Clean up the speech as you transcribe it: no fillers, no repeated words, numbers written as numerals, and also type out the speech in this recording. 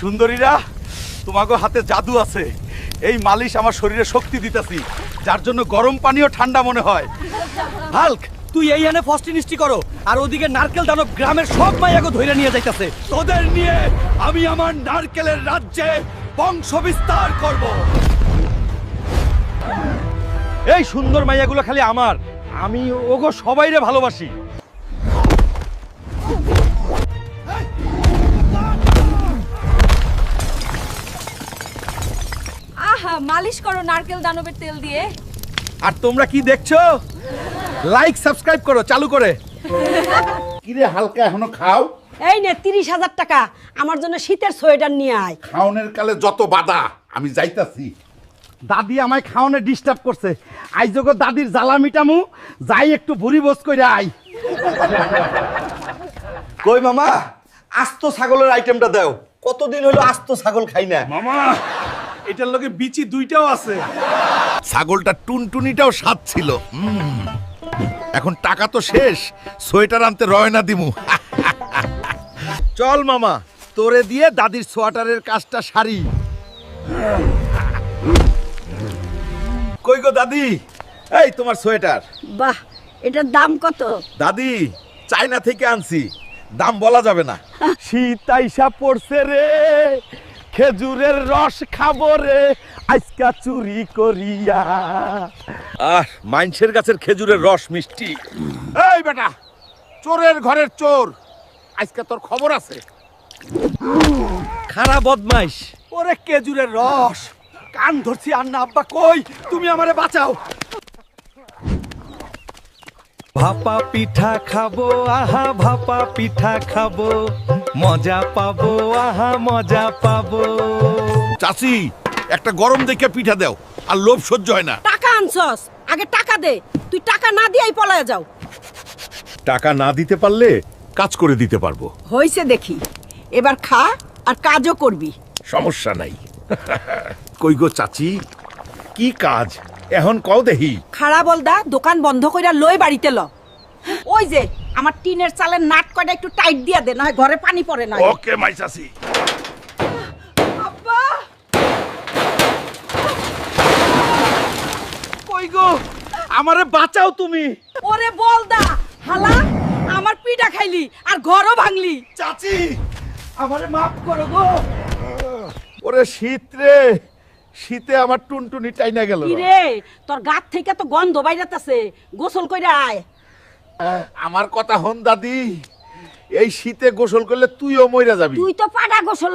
সুন্দরীরা, তোমাকে হাতে জাদু আছে। এই মালিশ আমার শরীরে শক্তি দিতেছি, যার জন্য গরম পানিও ঠান্ডা মনে হয়। হাল্ক, তুই এই এনে ফস্টিনিস্টি করো, আর ওদিকে নারকেল দানব গ্রামের সব মাইয়াকে ধরে নিয়ে যাইতাছে। তোদের নিয়ে আমি আমার নারকেলের রাজ্যে বংশ বিস্তার করব। এই সুন্দর মাইয়াগুলো খালি আমার, আমি ওগো সবাইরে ভালোবাসি। আহা, মালিশ করো নারকেল দানবের তেল দিয়ে। আর তোমরা কি দেখছো? লাইক সাবস্ক্রাইব করো চালু করে। কিরে হালকা, এখনো খাও? এই নে 30,000 টাকা, আমার জন্য শীতের সোয়েটার নিয়ে আয়। খাওনের কালে যত বাধা, আমি যাইতাছি। দাদি আমায় খাওয়ানো ডিস্টার্ব করছে, আইজগো দাদির জ্বালা মিটামু, যাই একটু ভুরি বোস কইরা আই। কই মামা, আস্ত ছাগলের আইটেমটা দাও। কতদিন হলো আস্ত ছাগল খাই না। মামা, এটার লগে বিচি দুইটাও আছে। ছাগলটা টুনটুনিটাও স্বাদ ছিল। এখন টাকা তো শেষ, সোয়েটার আনতে রয়না দিমু। চল মামা, তোরে দিয়ে দাদির সোয়াটারের কাজটা সারি। কই গো দাদি, এই তোমার সোয়েটার। বাহ, এটার দাম কত? দাদি, চায়না থেকে আনছি, দাম বলা যাবে না। শীত আইসা পড়ছে রে, খেজুরের রস খাবো রে আজকা চুরি করিয়া। আহ, মাইনসের গাছের খেজুরের রস মিষ্টি। এই বেটা, চোরের ঘরের চোর, আজকে তোর খবর আছে। খারাপ বদমাইশ। ওরে খেজুরের রস, কান ধরছি আর না। আব্বা কই, তুমি আমারে বাঁচাও। ভাপা পিঠা খাবো, আহা ভাপা পিঠা খাবো, মজা পাবো, আহা মজা পাবো। চাচি, একটা গরম দেখে পিঠা দাও, আর লোভ সহ্য হয় না। টাকা আনছস, আগে টাকা দে। তুই টাকা না দিয়েই পলায় যাও। টাকা না দিতে পারলে কাজ করে দিতে পারবো। হইছে দেখি, এবার খা আর কাজও করবি। সমস্যা নাই। কই গো চাচি, কি কাজ এখন কও দেহি। খাড়া বলদা, দোকান বন্ধ কইরা লই বাড়িতে ল। ওই যে আমার টিনের চালের নাট কয়টা একটু টাইট দিয়া দে, নয় ঘরে পানি পড়ে না। ওকে মাই চাচি। আব্বা, কই গো, আমারে বাঁচাও তুমি। ওরে বলদা, হালা আমার পিঠা খাইলি আর ঘরও ভাঙলি। চাচি, আমারে মাফ করো গো। ওরে শীত রে, শীতে আমার টুনটুনি টাইনা গেল। কি রে, তোর গাত থেকে তো গন্ধ বাইরাতাছে, গোসল কইরা আয়। আমার কথা হন দাদি, এই শীতে গোসল করলে তুইও মইরা যাবি। তুই তো পাড়া গোসল